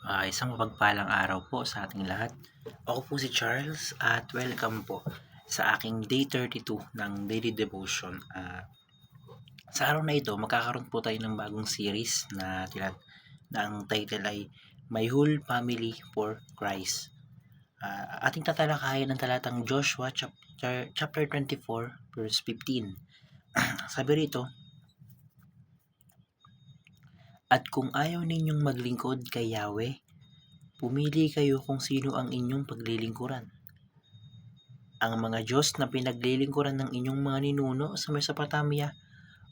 Isang mapagpalang araw po sa ating lahat. Ako po si Charles at welcome po sa aking day 32 ng Daily Devotion. Sa araw na ito, magkakaroon po tayo ng bagong series na ang title ay My Whole Family for Christ. Ating tatalakayin ang talatang Joshua chapter 24 verse 15. Sabi rito, "At kung ayaw ninyong maglingkod kay Yahweh, pumili kayo kung sino ang inyong paglilingkuran. Ang mga Diyos na pinaglilingkuran ng inyong mga ninuno sa Mesopotamia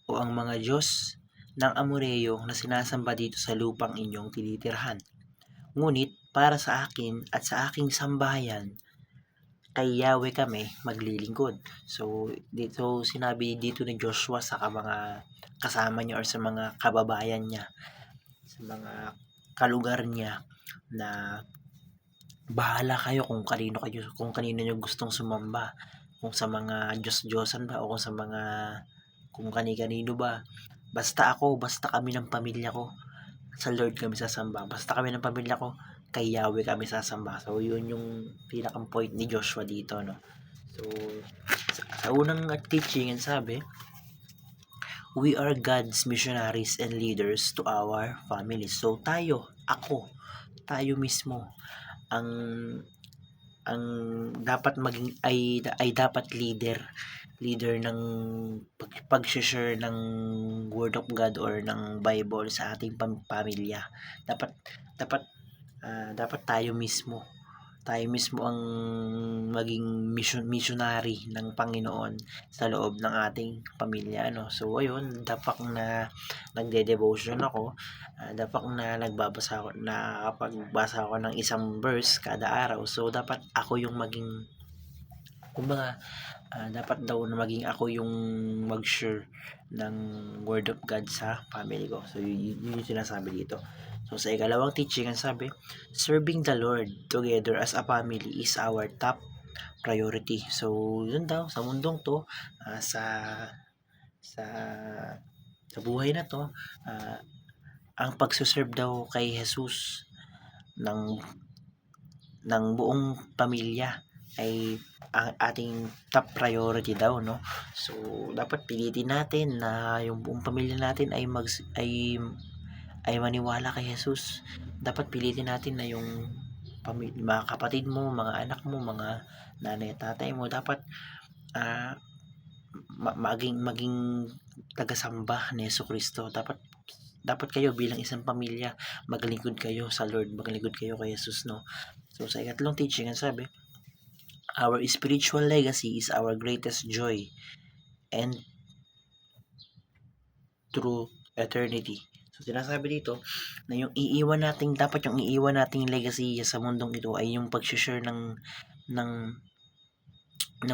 o ang mga Diyos ng Amoreo na sinasamba dito sa lupang inyong tinitirhan. Ngunit para sa akin at sa aking sambahayan, kay Yahweh kami maglilingkod." So, dito sinabi dito ni Joshua sa mga kasama niya or sa mga kababayan niya, sa mga kalugar niya, na bahala kayo kung kanino niyo gustong sumamba, kung sa mga Diyos-Diyosan ba o kung kani-kanino ba. Basta kami ng pamilya ko, sa Lord kami sasamba. Basta kami ng pamilya ko, kay Yahweh kami sasamba. So, yun yung pinakang point ni Joshua dito, no? So, sa unang teaching, sabi, we are God's missionaries and leaders to our families. So, tayo mismo, ang dapat maging ay dapat leader ng pag-share ng Word of God or ng Bible sa ating pamilya. Dapat tayo mismo ang maging missionary ng Panginoon sa loob ng ating pamilya, no? So ayun, dapat na nagde-devotion ako, dapat na nakakapagbasa ako ng isang verse kada araw. So dapat ako yung maging, kumbaga, dapat daw na maging ako yung mag-share ng Word of God sa family ko. So yun yung sinasabi dito. So sa ikalawang teaching, sabi, serving the Lord together as a family is our top priority. So yun daw, sa mundong to, sa buhay na to, ang pagsuserve daw kay Jesus ng buong pamilya ay ang ating top priority daw, no? So dapat pilitin natin na yung buong pamilya natin ay maniwala kay Jesus. Dapat pilitin natin na yung mga kapatid mo, mga anak mo, mga nanay at tatay mo, dapat maging tagasamba ni Jesucristo. Dapat kayo bilang isang pamilya, maglingkod kayo sa Lord, maglingkod kayo kay Jesus, no? So sa ikatlong teaching, sabi, our spiritual legacy is our greatest joy and through eternity. So sinasabi dito na yung iiwan nating legacy sa mundong ito ay yung pag-share ng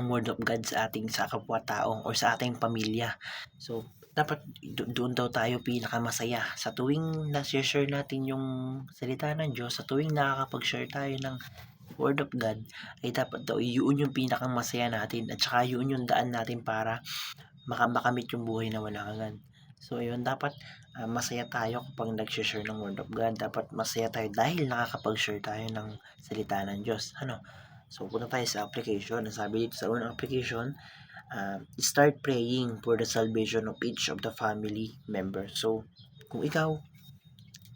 Word of God sa kapwa-tao or sa ating pamilya. So dapat doon daw tayo pinakamasaya sa tuwing na-share natin yung salita ng Diyos, sa tuwing nakakapag-share tayo ng Word of God, ay dapat daw yun yung pinakamasaya natin at saka yun yung daan natin para makamit yung buhay na walang hanggan. So ayun, dapat masaya tayo kapag nag-share ng Word of God. Dapat masaya tayo dahil nakakapag-share tayo ng salita ng Diyos. So punta tayo sa application. Sabi dito sa unang application, start praying for the salvation of each of the family members. So kung ikaw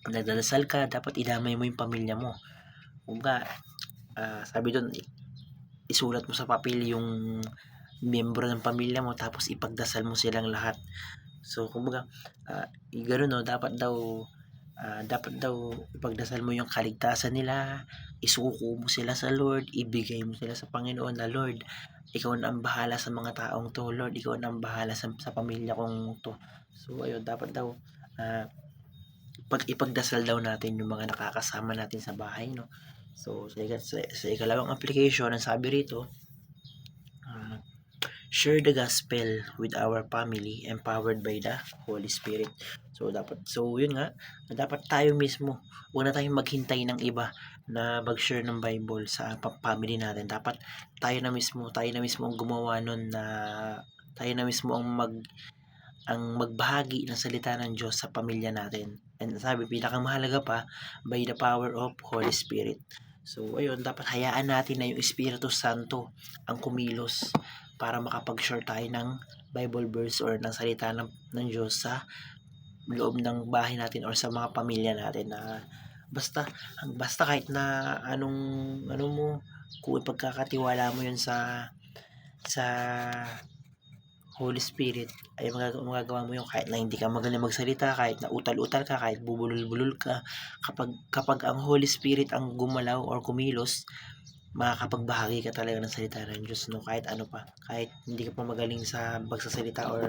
nagdadasal ka, dapat idamay mo yung pamilya mo. Sabi doon, isulat mo sa papel yung miyembro ng pamilya mo, tapos ipagdasal mo silang lahat. So kumbaga, gano'n, no, dapat daw ipagdasal mo yung kaligtasan nila, isuko mo sila sa Lord, ibigay mo sila sa Panginoon na, Lord, ikaw na ang bahala sa mga taong to, Lord, ikaw na ang bahala sa pamilya kong to. So ayun, dapat daw ipagdasal daw natin yung mga nakakasama natin sa bahay, no? So sa ikalawang application, ang sabi rito, share the gospel with our family empowered by the Holy Spirit. So yun nga, dapat tayo mismo, huwag na tayong maghintay ng iba na mag-share ng Bible sa family natin. Dapat tayo na mismo ang gumawa nun, na tayo na mismo ang ang magbahagi ng salita ng Diyos sa pamilya natin. And sabi, pinakamahalaga pa, by the power of Holy Spirit. So, ayun, dapat hayaan natin na yung Espiritu Santo ang kumilos para makapag-share tayo ng Bible verse or ng salita ng Diyos sa loob ng bahay natin or sa mga pamilya natin, na basta kahit na ano mo, kung ipagkakatiwala mo yun sa Holy Spirit, ay magagawa mo yun kahit na hindi ka magaling magsalita, kahit na utal-utal ka, kahit bubulol-bulol ka. Kapag ang Holy Spirit ang gumalaw or kumilos, makakapagbahagi ka talaga ng salita ng Diyos, no? Kahit ano pa, kahit hindi ka pa magaling sa pagsasalita or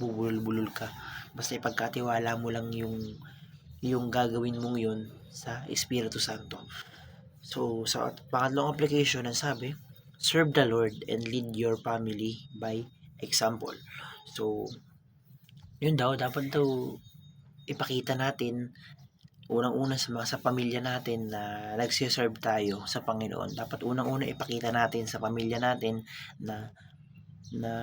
bubulol-bulol ka, basta ipagkatiwala mo lang yung gagawin mong yun sa Espiritu Santo. So, sa pangatlong application, ang sabi, serve the Lord and lead your family by example. So, yun daw, dapat daw ipakita natin unang-una sa pamilya natin na nagsiserve tayo sa Panginoon. Dapat unang-una ipakita natin sa pamilya natin na na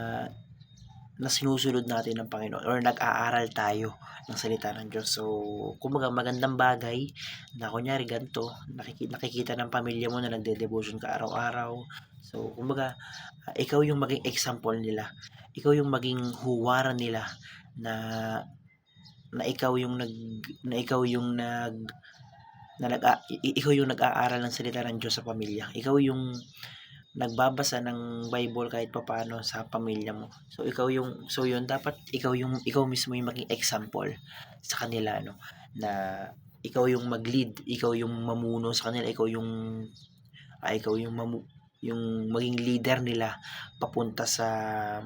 na sinusunod natin ng Panginoon or nag-aaral tayo ng salita ng Diyos. So, kumbaga magandang bagay na kunyari ganito, nakikita ng pamilya mo na nagde-devotion ka araw-araw. So, kumbaga, ikaw yung maging example nila. Ikaw yung maging huwaran nila na ikaw yung ikaw yung nag-aaral ng salita ng Diyos sa pamilya. Ikaw yung nagbabasa ng Bible kahit papaano sa pamilya mo. So yun, dapat ikaw mismo yung maging example sa kanila, no, na ikaw yung mag-lead, ikaw yung mamuno sa kanila, ikaw yung maging leader nila papunta sa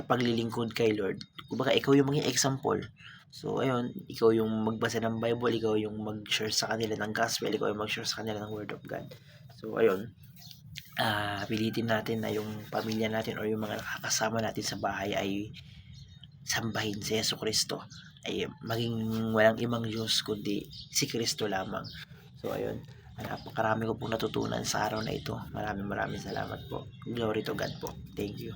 paglilingkod kay Lord. Kumbaga ikaw yung maging example. So ayun, ikaw yung magbasa ng Bible, ikaw yung mag-share sa kanila ng gospel, ikaw yung mag-share sa kanila ng word of God. So ayun, pilitin natin na yung pamilya natin or yung mga nakakasama natin sa bahay ay sambahin si Jesucristo, ay maging walang ibang Diyos kundi si Kristo lamang. So ayun, napakarami ko pong natutunan sa araw na ito. Maraming salamat po. Glory to God po. Thank you.